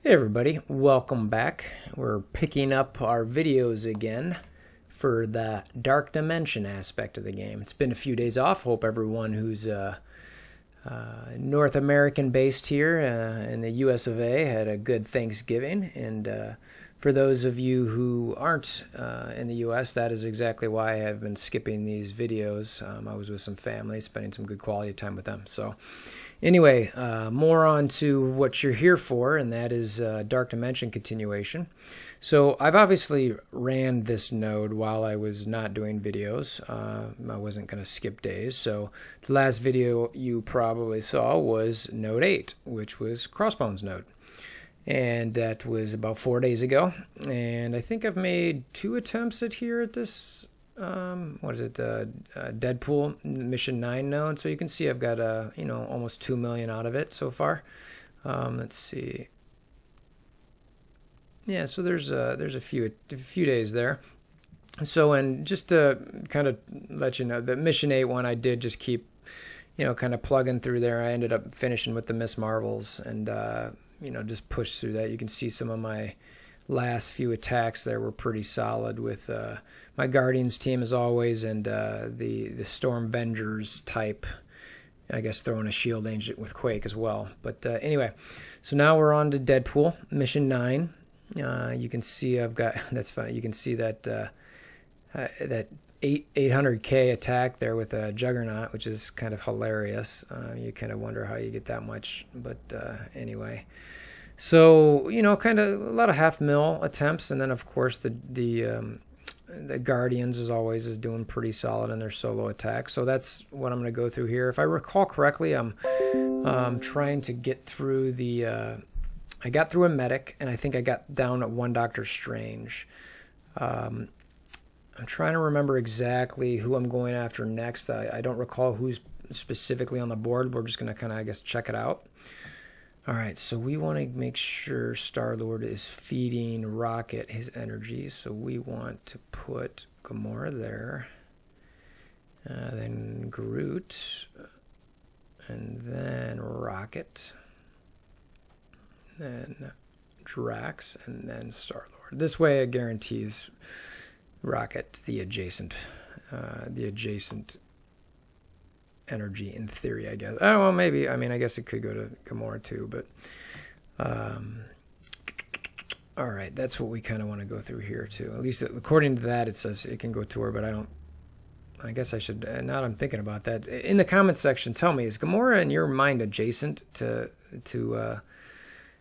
Hey everybody, welcome back. We're picking up our videos again for the Dark Dimension aspect of the game. It's been a few days off. Hope everyone who's North American based here in the US of A had a good Thanksgiving. And for those of you who aren't in the US, that is exactly why I've been skipping these videos. I was with some family, spending some good quality time with them. So anyway, more on to what you're here for, and that is Dark Dimension continuation. So I've obviously ran this node while I was not doing videos. I wasn't going to skip days. So the last video you probably saw was node 8, which was Crossbones node. And that was about 4 days ago. And I think I've made 2 attempts at here at this what is it, Deadpool mission 9 node. So you can see I've got almost 2 million out of it so far. Let's see. Yeah, so there's a few days there. So, and just to kind of let you know, the mission 8 one I did just keep kind of plugging through there. I ended up finishing with the Miss Marvels and just push through that. You can see some of my last few attacks there were pretty solid with my Guardians team as always, and the Storm Vengers type, I guess, throwing a shield agent with Quake as well. But anyway, so now we're on to Deadpool mission 9. You can see I've got that's funny. You can see that that 800k attack there with a Juggernaut, which is kind of hilarious. You kind of wonder how you get that much, but anyway. So, kind of a lot of half mil attempts, and then of course the Guardians, as always, is doing pretty solid in their solo attacks. So that's what I'm going to go through here. If I recall correctly, I'm trying to get through the. I got through a medic, and I think I got down at 1 Doctor Strange. I'm trying to remember exactly who I'm going after next. I don't recall who's specifically on the board. We're just going to kind of, I guess, check it out. All right, so we want to make sure Star-Lord is feeding Rocket his energy. So we want to put Gamora there, then Groot, and then Rocket, then Drax, and then Star-Lord. This way it guarantees Rocket the adjacent energy in theory, I guess. Oh, well, maybe. I mean, I guess it could go to Gamora too, but all right, that's what we kind of want to go through here too. At least according to that, it says it can go to her, but I guess I should, now that I'm thinking about that, in the comments section, tell me, is Gamora in your mind adjacent to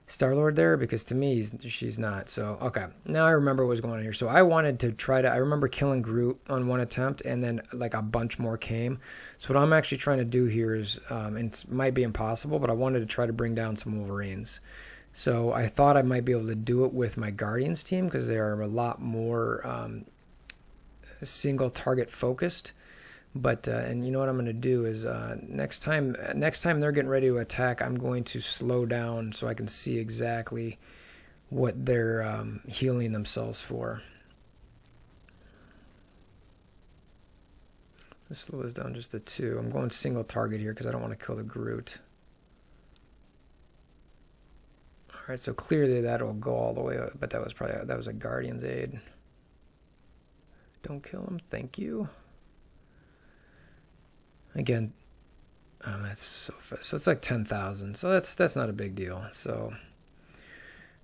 Star-Lord there? Because to me, she's not. So, okay. Now I remember what was going on here. So I wanted to try to, I remember killing Groot on 1 attempt, and then like a bunch more came. So what I'm actually trying to do here is, and it might be impossible, but I wanted to try to bring down some Wolverines. So I thought I might be able to do it with my Guardians team, because they are a lot more single target focused. But and you know what I'm going to do is next time they're getting ready to attack, I'm going to slow down so I can see exactly what they're healing themselves for. Let's slow this down just to 2. I'm going single target here because I don't want to kill the Groot. All right, so clearly that'll go all the way up, but that was a Guardian's aid. Don't kill him, thank you. Again, that's so fast. So it's like 10,000. So that's not a big deal. So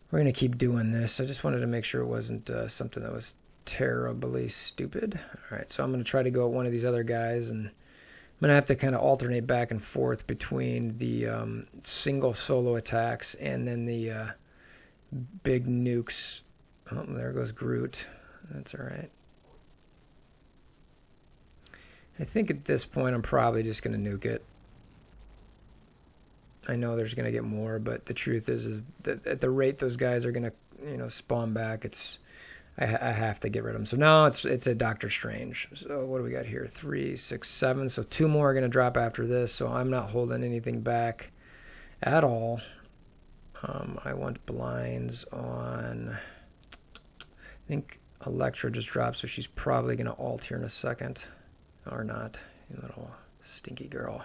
we're gonna keep doing this. I just wanted to make sure it wasn't something that was terribly stupid. All right, so I'm gonna try to go at one of these other guys, and I'm gonna have to kind of alternate back and forth between the single solo attacks and then the big nukes. Oh, there goes Groot. That's all right. I think at this point I'm probably just going to nuke it. I know there's going to get more, but the truth is that at the rate those guys are going to, spawn back, I have to get rid of them. So now it's a Doctor Strange. So what do we got here? 3, 6, 7. So 2 more are going to drop after this. So I'm not holding anything back at all. I want blinds on. I think Elektra just dropped, so she's probably going to ult here in a second. Or not, you little stinky girl.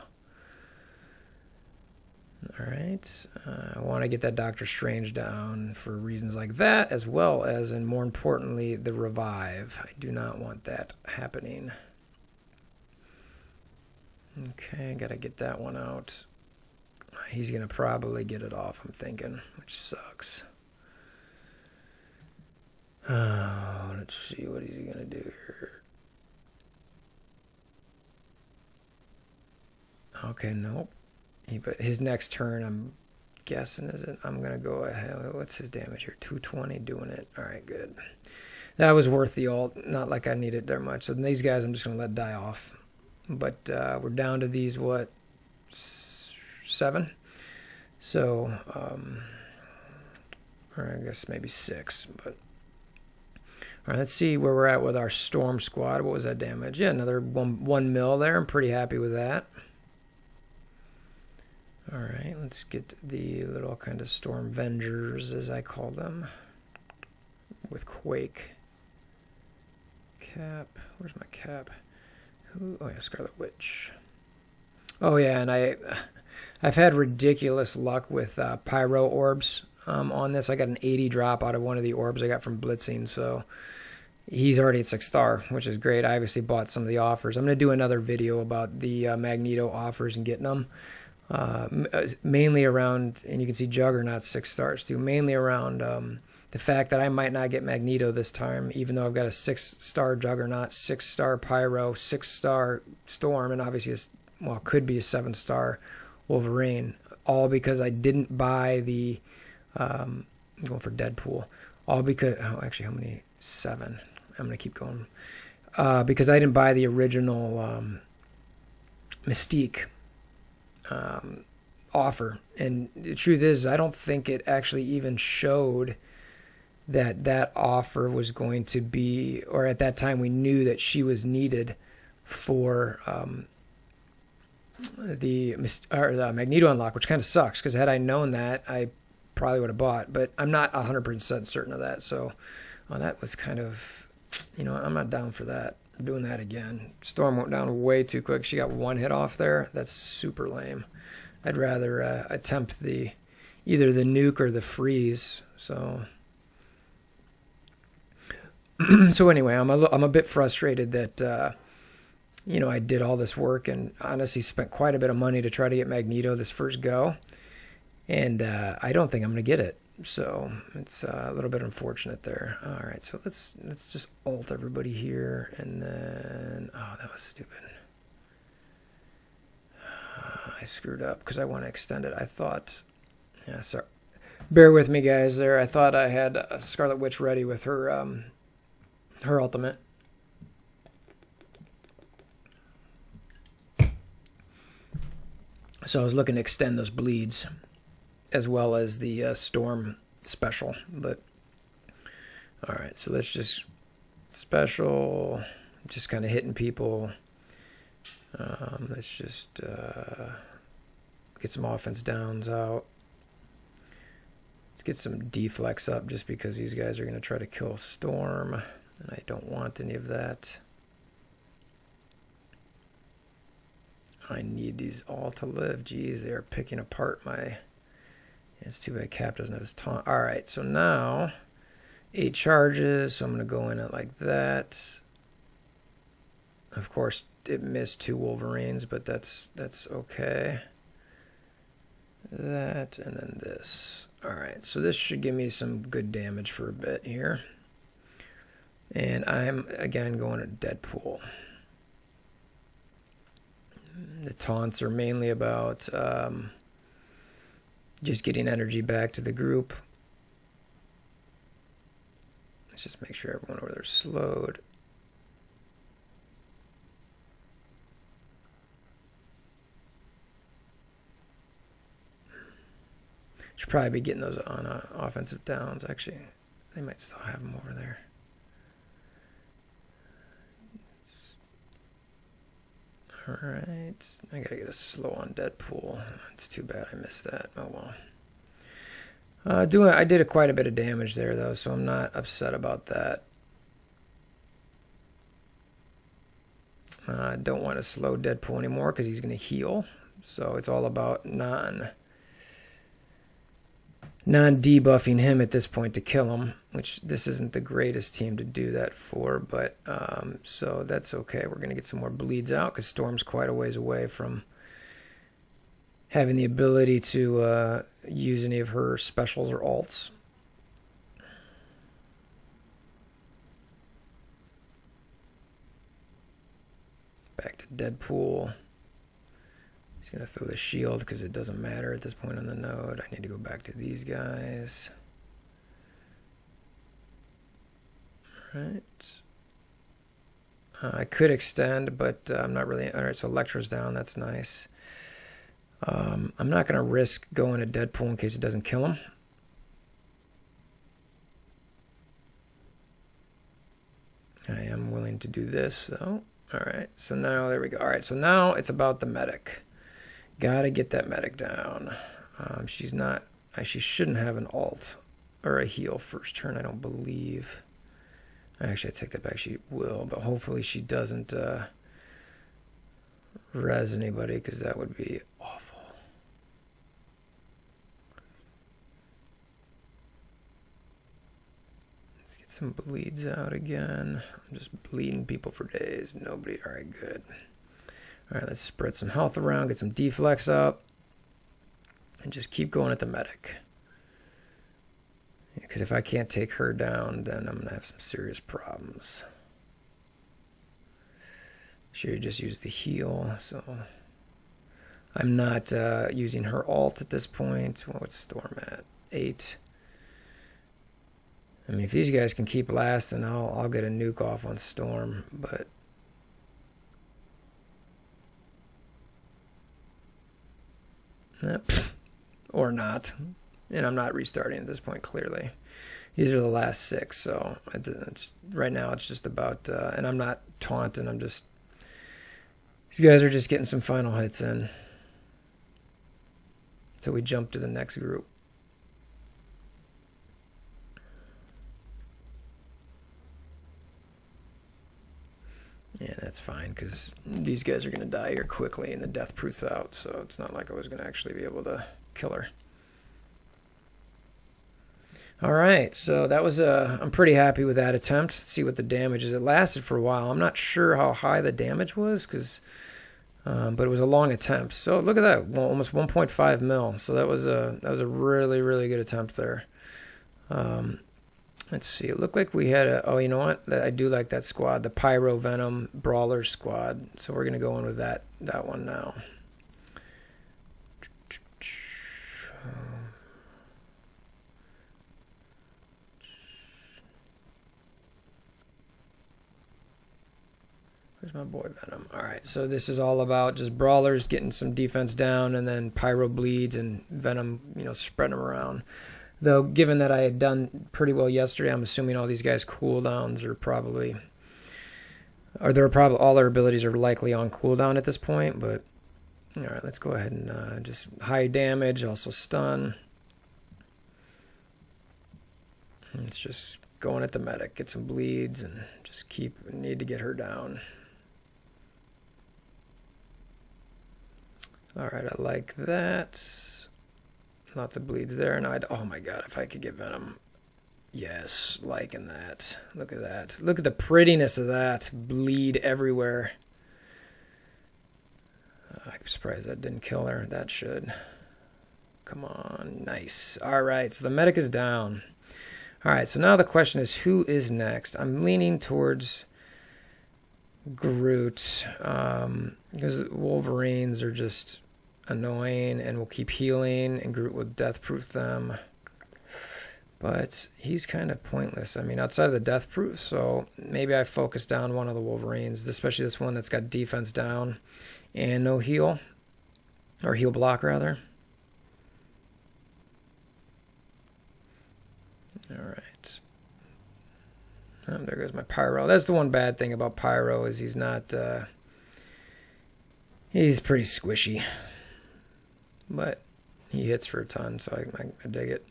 All right. I want to get that Doctor Strange down for reasons like that, as well as, and more importantly, the revive. I do not want that happening. Okay, got to get that one out. He's going to probably get it off, I'm thinking, which sucks. Let's see, what is he going to do here? Okay, nope. But his next turn, I'm guessing, is it? I'm going to go ahead. What's his damage here? 220, doing it. All right, good. That was worth the ult. Not like I need it there much. So these guys, I'm just going to let die off. But we're down to these, what, 7? So, or I guess maybe 6. But all right, let's see where we're at with our Storm Squad. What was that damage? Yeah, another 1 mil there. I'm pretty happy with that. All right, let's get the little kind of Storm Vengers, as I call them, with Quake. Cap. Where's my cap? Who? Oh, yeah, Scarlet Witch. Oh, yeah, and I've had ridiculous luck with Pyro Orbs on this. I got an 80 drop out of one of the orbs I got from Blitzing, so he's already at 6-star, which is great. I obviously bought some of the offers. I'm going to do another video about the Magneto offers and getting them. Mainly around, and you can see Juggernaut 6 stars too, mainly around the fact that I might not get Magneto this time, even though I've got a 6-star Juggernaut, 6-star Pyro, 6-star Storm, and obviously, could be a 7-star Wolverine, all because I didn't buy the, I'm going for Deadpool, all because, oh, actually, how many? 7. I'm going to keep going. Because I didn't buy the original Mystique offer, and the truth is I don't think it actually even showed that offer was going to be, or at that time we knew that she was needed for the Magneto unlock, which kind of sucks because had I known that I probably would have bought, but I'm not 100% certain of that. So that was kind of, I'm not down for that. Doing that again. Storm went down way too quick. She got 1 hit off there. That's super lame. I'd rather attempt either the nuke or the freeze. So anyway, I'm a bit frustrated that I did all this work and honestly spent quite a bit of money to try to get Magneto this first go, and I don't think I'm gonna get it. So it's a little bit unfortunate there. All right, so let's just ult everybody here, and then that was stupid. I screwed up because I want to extend it. I thought, yeah, sorry. Bear with me, guys. There, I thought I had a Scarlet Witch ready with her her ultimate. So I was looking to extend those bleeds, as well as the Storm special. But all right, so let's just special, just kind of hitting people. Let's just get some offense downs out. Let's get some deflex up, just because these guys are going to try to kill Storm, and I don't want any of that. I need these all to live. Jeez, they are picking apart my... It's too bad Cap doesn't have his taunt. All right, so now 8 charges, so I'm going to go in it like that. Of course, it missed 2 Wolverines, but that's okay. That, and then this. All right, so this should give me some good damage for a bit here. And I'm, again, going to Deadpool. The taunts are mainly about just getting energy back to the group. Let's just make sure everyone over there is slowed. Should probably be getting those on offensive downs. Actually, they might still have them over there. Alright, I gotta get a slow on Deadpool. It's too bad I missed that. Oh well. I did quite a bit of damage there though, so I'm not upset about that. I don't want to slow Deadpool anymore because he's going to heal. So it's all about non non-debuffing him at this point to kill him, which this isn't the greatest team to do that for, but so that's okay. We're going to get some more bleeds out because Storm's quite a ways away from having the ability to use any of her specials or alts. Back to Deadpool. He's going to throw the shield because it doesn't matter at this point on the node. I need to go back to these guys. Alright. I could extend, but I'm not really... Alright, so Elektra's down. That's nice. I'm not going to risk going to Deadpool in case it doesn't kill him. I am willing to do this, though. Alright, so now, there we go. Alright, so now it's about the medic. Gotta get that medic down. She's not... She shouldn't have an alt or a heal first turn, I don't believe. Actually, I take that back. She will, but hopefully she doesn't res anybody, because that would be awful. Let's get some bleeds out again. I'm just bleeding people for days. Nobody. All right, good. All right, let's spread some health around, get some deflex up, and just keep going at the medic. Because if I can't take her down, then I'm going to have some serious problems. She just used the heal, so I'm not using her alt at this point. What's Storm at? 8. I mean, if these guys can keep lasting, I'll get a nuke off on Storm, but... or not. And I'm not restarting at this point, clearly. These are the last 6, so right now it's just about... and I'm not taunting, I'm just... These guys are just getting some final hits in. So we jump to the next group. Yeah, that's fine, because these guys are going to die here quickly, and the death proof's out, so it's not like I was going to actually be able to kill her. Alright, so that was I'm pretty happy with that attempt. Let's see what the damage is. It lasted for a while. I'm not sure how high the damage was, but it was a long attempt. So look at that, almost 1.5 mil. So that was a really, really good attempt there. Let's see. It looked like we had a... Oh, you know what? I do like that squad, the Pyro Venom Brawler squad. So we're going to go in with that one now. Where's my boy Venom? Alright, so this is all about just brawlers getting some defense down, and then Pyro bleeds and Venom, spreading them around. Though, given that I had done pretty well yesterday, I'm assuming all these guys' cooldowns are probably... Or all their abilities are likely on cooldown at this point, but... Alright, let's go ahead and just high damage, also stun. It's just going at the medic, get some bleeds, and just need to get her down. Alright, I like that. Lots of bleeds there, and oh my god, if I could get Venom. Yes, liking that. Look at that. Look at the prettiness of that. Bleed everywhere. I'm surprised that didn't kill her. That should. Come on, nice. Alright, so the medic is down. Alright, so now the question is, who is next? I'm leaning towards Groot, because Wolverines are just annoying and will keep healing, and Groot will death proof them. But he's kind of pointless. I mean, outside of the death proof, so maybe I focus down one of the Wolverines, especially this one that's got defense down and no heal, or heal block rather. Alright. There goes my Pyro. That's the one bad thing about Pyro, is he's not... he's pretty squishy. But he hits for a ton, so I dig it.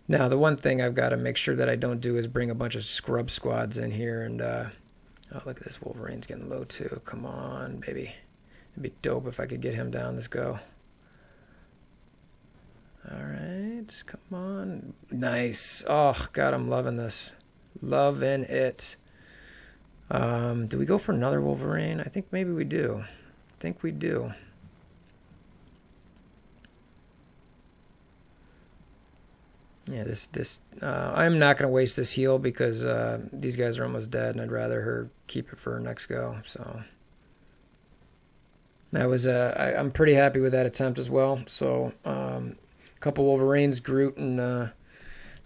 Now, the one thing I've got to make sure that I don't do is bring a bunch of scrub squads in here. And, oh, look at this. Wolverine's getting low, too. Come on, baby. It'd be dope if I could get him down. Let's go. All right, come on. Nice. Oh, God, I'm loving this. Loving it. Do we go for another Wolverine? I think maybe we do. I think we do. Yeah, I'm not going to waste this heal because these guys are almost dead, and I'd rather her keep it for her next go. So that was I'm pretty happy with that attempt as well. So a couple Wolverines, Groot, and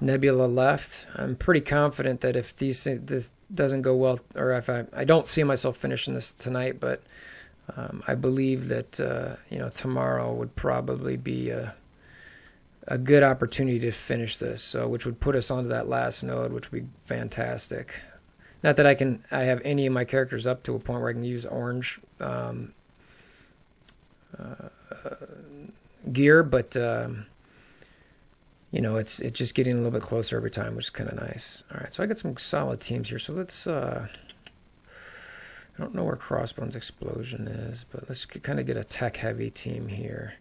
Nebula left. I'm pretty confident that if this doesn't go well, or if I don't see myself finishing this tonight, but I believe that tomorrow would probably be a good opportunity to finish this, so which would put us onto that last node, which would be fantastic. Not that I have any of my characters up to a point where I can use orange gear, but it's just getting a little bit closer every time, which is kind of nice. All right, so I got some solid teams here. So let's I don't know where Crossbones Explosion is, but let's kind of get a tech heavy team here.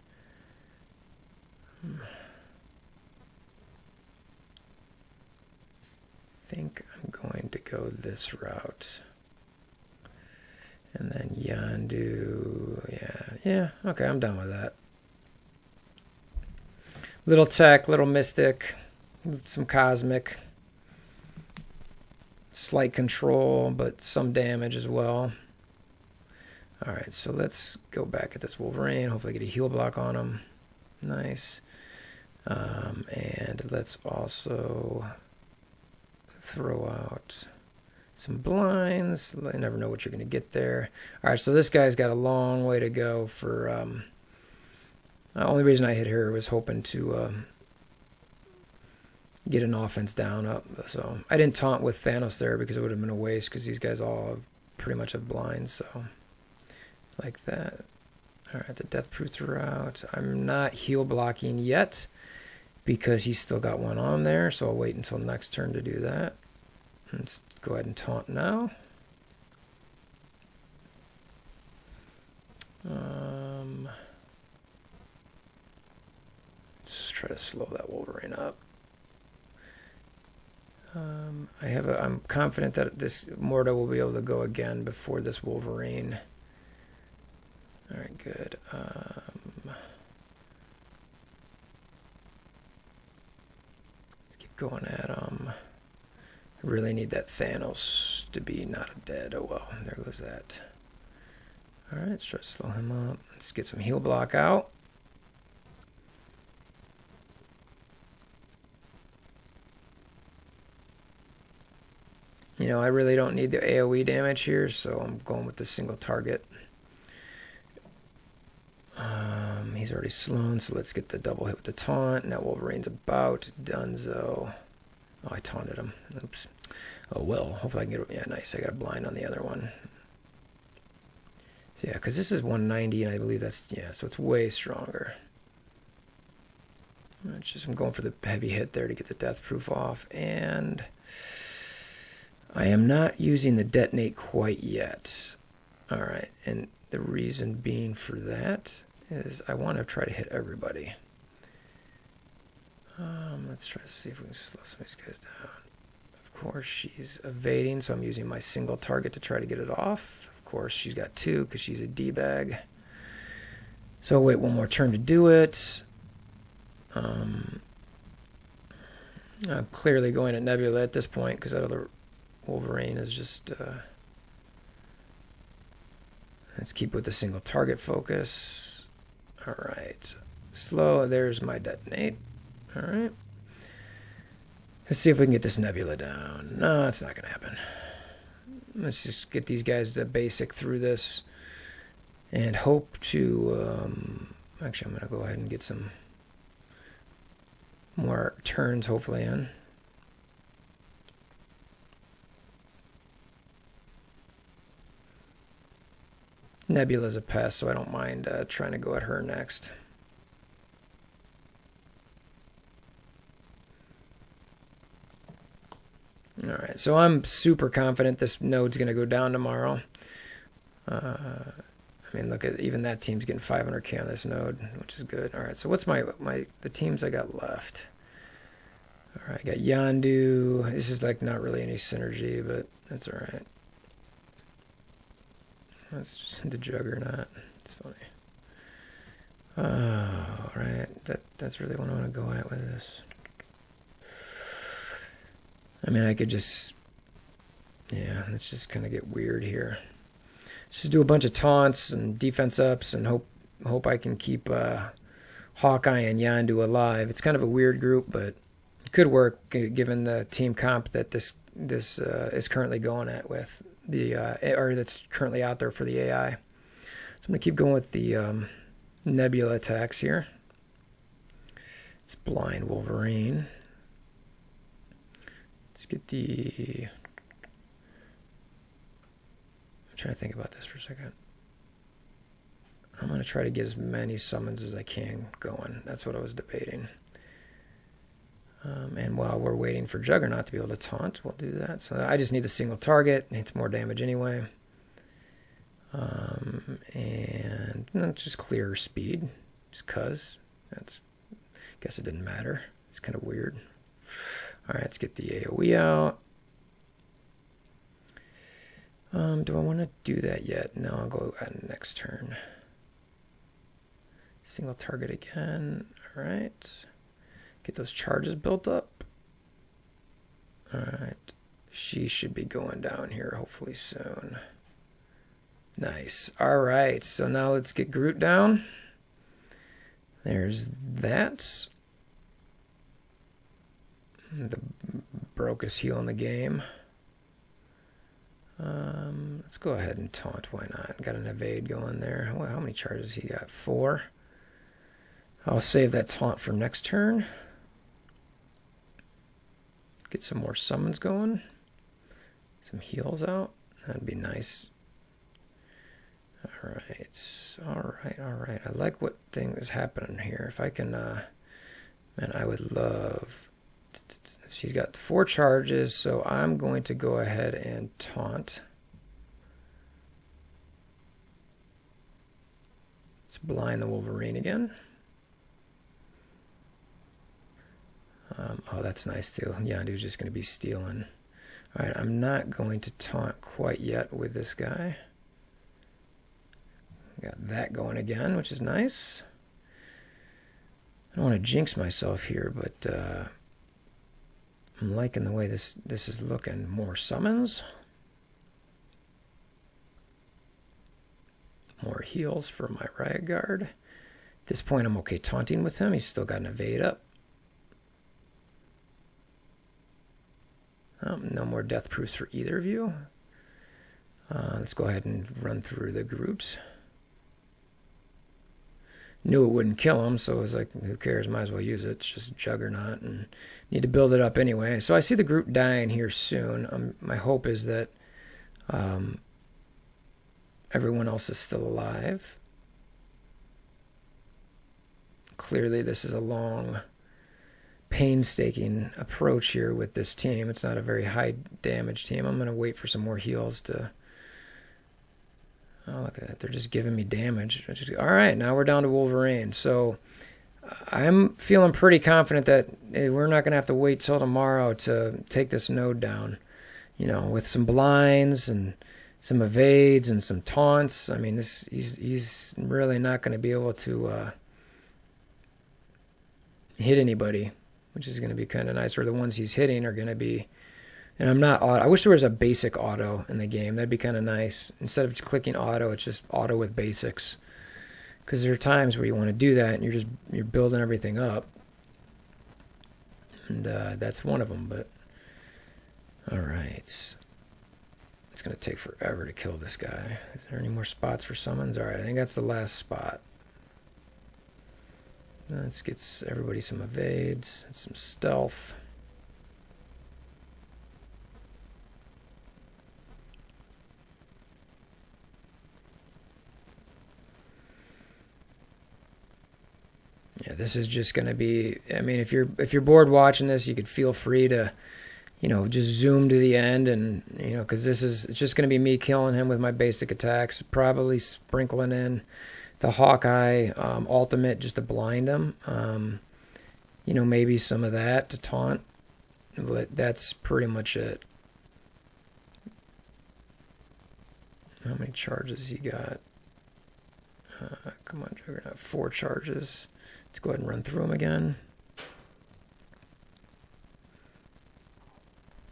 I think I'm going to go this route. And then Yondu, yeah, okay, I'm done with that. Little tech, little mystic, some cosmic, slight control, but some damage as well. All right, so let's go back at this Wolverine, hopefully get a heal block on him. Nice. And let's also throw out some blinds. You never know what you're going to get there. All right, so this guy's got a long way to go for... the only reason I hit her was hoping to get an offense down up. So I didn't taunt with Thanos there because it would have been a waste because these guys all pretty much have blinds. So like that. All right, the Death Proof throughout. I'm not heal blocking yet because he's still got one on there. So I'll wait until next turn to do that. Let's go ahead and taunt now. Let's try to slow that Wolverine up. I'm confident that this Mordo will be able to go again before this Wolverine. All right, good. Let's keep going at him. I really need that Thanos to be not dead. Oh well, there goes that. All right, let's try to slow him up. Let's get some heal block out. I really don't need the AoE damage here, so I'm going with the single target. He's already slown, so let's get the double hit with the taunt. Now Wolverine's about donezo. Oh, I taunted him. Oops. Oh, well. Hopefully I can get it. Yeah, nice. I got a blind on the other one. So, yeah, because this is 190, and I believe that's... Yeah, so it's way stronger. I'm going for the heavy hit there to get the death proof off. And I am not using the detonate quite yet. All right. And the reason being for that is I want to try to hit everybody. Let's try to see if we can slow some of these guys down. Of course, she's evading, so I'm using my single target to try to get it off. Of course, she's got two because she's a D-bag. So I'll wait one more turn to do it. I'm clearly going at Nebula at this point because that other Wolverine is just... let's keep with the single target focus. All right. Slow. There's my detonate. All right. Let's see if we can get this Nebula down. No, it's not going to happen. Let's just get these guys to basic through this and hope to... actually, I'm going to go ahead and get some more turns, hopefully, in. Nebula's a pest, so I don't mind trying to go at her next. All right, so I'm super confident this node's going to go down tomorrow. I mean, look at even that team's getting 500k on this node, which is good. All right, so what's the teams I got left? All right, I got Yondu. This is like not really any synergy, but that's all right. That's just the Juggernaut. It's funny. All right, that's really what I want to go at with this. I mean, I could just, yeah, let's just kind of get weird here. Just do a bunch of taunts and defense ups and hope I can keep Hawkeye and Yondu alive. It's kind of a weird group, but it could work given the team comp that this is currently going at with the or that's currently out there for the AI. So I'm gonna keep going with the Nebula attacks here. It's blind Wolverine. Let's get the. I'm trying to think about this for a second. I'm going to try to get as many summons as I can going. That's what I was debating. And while we're waiting for Juggernaut to be able to taunt, we'll do that. So I just need a single target. It hits more damage anyway. And just clear speed. Just cuz. Guess it didn't matter. It's kind of weird. Alright, let's get the AoE out. Do I want to do that yet? No, I'll go at next turn. Single target again. Alright. Get those charges built up. Alright. She should be going down here hopefully soon. Nice. Alright, so now let's get Groot down. There's that. The brokest heal in the game. Let's go ahead and taunt. Why not? Got an evade going there. Well, how many charges he got? 4. I'll save that taunt for next turn. Get some more summons going. Some heals out. That'd be nice. Alright. I like what thing is happening here. If I can, man, I would love. She's got 4 charges, so I'm going to go ahead and taunt. Let's blind the Wolverine again. Oh, that's nice too. Yondu's just going to be stealing. Alright, I'm not going to taunt quite yet with this guy. Got that going again, which is nice. I don't want to jinx myself here, but I'm liking the way this is looking. More summons. More heals for my riot guard. At this point, I'm okay taunting with him. He's still got an evade up. No more death proofs for either of you. Let's go ahead and run through the groups. Knew it wouldn't kill him, so I was like, who cares? Might as well use it. It's just Juggernaut, and need to build it up anyway. So I see the group dying here soon. My hope is that everyone else is still alive. Clearly, this is a long, painstaking approach here with this team. It's not a very high damage team. I'm going to wait for some more heals to... Oh, look at that. They're just giving me damage. All right, now we're down to Wolverine. So I'm feeling pretty confident that we're not going to have to wait till tomorrow to take this node down. You know, with some blinds and some evades and some taunts. I mean, he's really not going to be able to hit anybody, which is going to be kind of nice. Or the ones he's hitting are going to be... And I'm not auto. I wish there was a basic auto in the game. That'd be kind of nice. Instead of clicking auto, it's just auto with basics. Because there are times where you want to do that and you're building everything up. And that's one of them. But all right, it's gonna take forever to kill this guy. Is there any more spots for summons? All right, I think that's the last spot. Let's get everybody some evades and some stealth. Yeah, this is just going to be, I mean, if you're bored watching this, you could feel free to, you know, just zoom to the end, and, you know, because it's just going to be me killing him with my basic attacks, probably sprinkling in the Hawkeye ultimate just to blind him. You know, maybe some of that to taunt, but that's pretty much it. How many charges he got? Come on, Juggernaut. 4 charges. Let's go ahead and run through them again.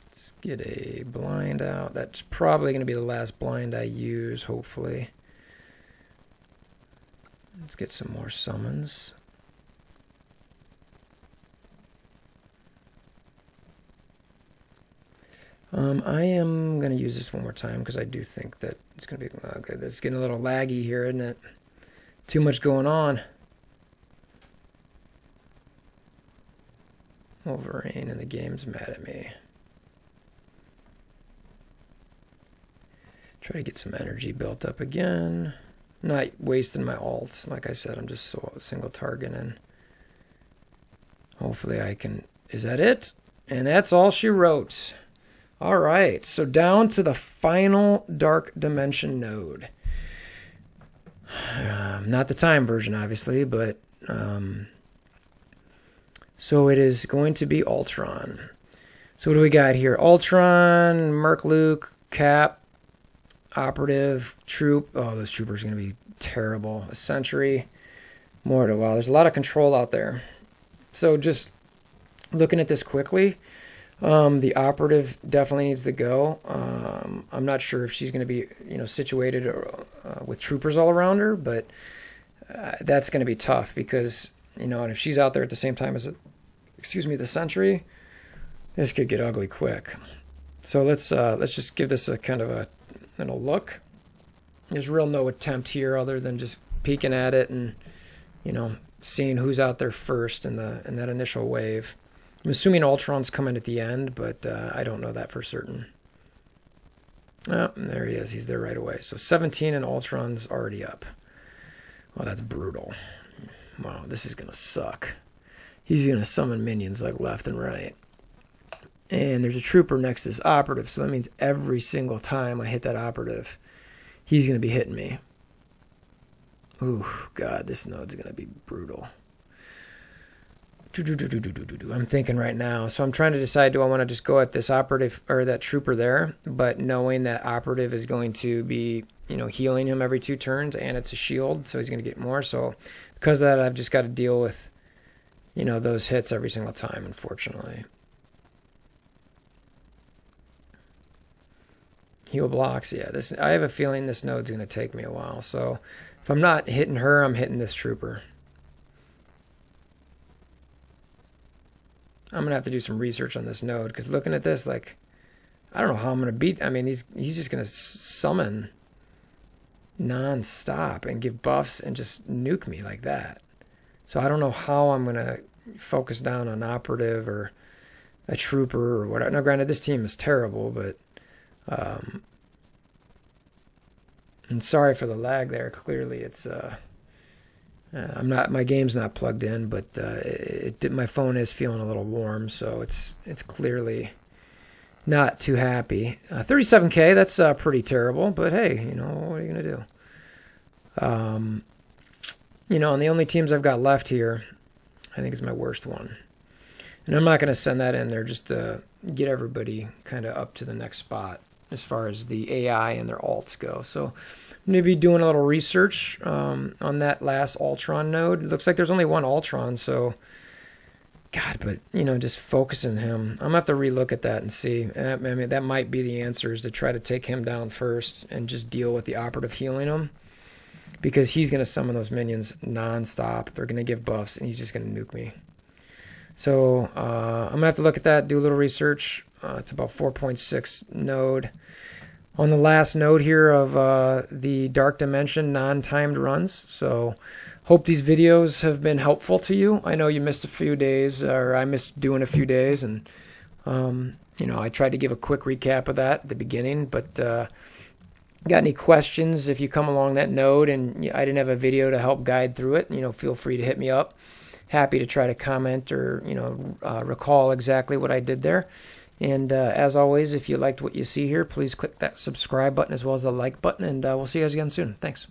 Let's get a blind out. That's probably going to be the last blind I use, hopefully. Let's get some more summons. I am going to use this one more time because I do think that it's going to be okay. It's getting a little laggy here, isn't it? Too much going on. Wolverine and the game's mad at me. Try to get some energy built up again. Not wasting my ults. Like I said, I'm just single targeting. Hopefully I can... Is that it? And that's all she wrote. All right, so down to the final Dark Dimension node. Not the time version, obviously, but... so it is going to be Ultron. So what do we got here? Ultron, Merc Luke, Cap, Operative, Troop. Oh, those troopers are going to be terrible. A Sentry. Mortar. Wow, there's a lot of control out there. So just looking at this quickly... the Operative definitely needs to go. I'm not sure if she's going to be, you know, situated with troopers all around her, but that's going to be tough because, you know, and if she's out there at the same time as, the Sentry, this could get ugly quick. So let's just give this a kind of a look. There's real no attempt here other than just peeking at it and, you know, seeing who's out there first in that initial wave. I'm assuming Ultron's coming at the end, but I don't know that for certain. Oh, there he is. He's there right away. So 17 and Ultron's already up. Well, that's brutal. Wow, this is going to suck. He's going to summon minions like left and right. And there's a trooper next to this Operative, so that means every single time I hit that Operative, he's going to be hitting me. Ooh, God, this node's going to be brutal. I'm thinking right now. So I'm trying to decide, do I want to just go at this Operative or that trooper there, but knowing that Operative is going to be, you know, healing him every 2 turns, and it's a shield, so he's going to get more. So because of that, I've just got to deal with, you know, those hits every single time, unfortunately. Heal blocks, yeah. I have a feeling this node's going to take me a while. So if I'm not hitting her, I'm hitting this trooper. I'm going to have to do some research on this node, because looking at this, like, I don't know how I'm going to beat... I mean, he's just going to summon non-stop and give buffs and just nuke me like that. So I don't know how I'm going to focus down on Operative or a trooper or whatever. Now, granted, this team is terrible, but... and sorry for the lag there. Clearly, it's... my game's not plugged in, but my phone is feeling a little warm, so it's clearly not too happy. 37K, that's pretty terrible, but hey, you know, what are you gonna do? You know, and the only teams I've got left here, I think is my worst one, and I'm not gonna send that in there just to get everybody kind of up to the next spot as far as the AI and their alts go. So I'm going to be doing a little research on that last Ultron node. It looks like there's only one Ultron, so... God, but, you know, just focusing him. I'm going to have to relook at that and see. I mean, that might be the answer, is to try to take him down first and just deal with the Operative healing him. Because he's going to summon those minions non-stop. They're going to give buffs, and he's just going to nuke me. So I'm going to have to look at that, do a little research. It's about 4.6 node. On the last node here of the Dark Dimension non-timed runs. So hope these videos have been helpful to you. I know you missed a few days, or I missed doing a few days, and you know, I tried to give a quick recap of that at the beginning, but got any questions if you come along that node and I didn't have a video to help guide through it, you know, feel free to hit me up. Happy to try to comment or, you know, recall exactly what I did there. And as always, if you liked what you see here, please click that subscribe button as well as the like button, and we'll see you guys again soon. Thanks.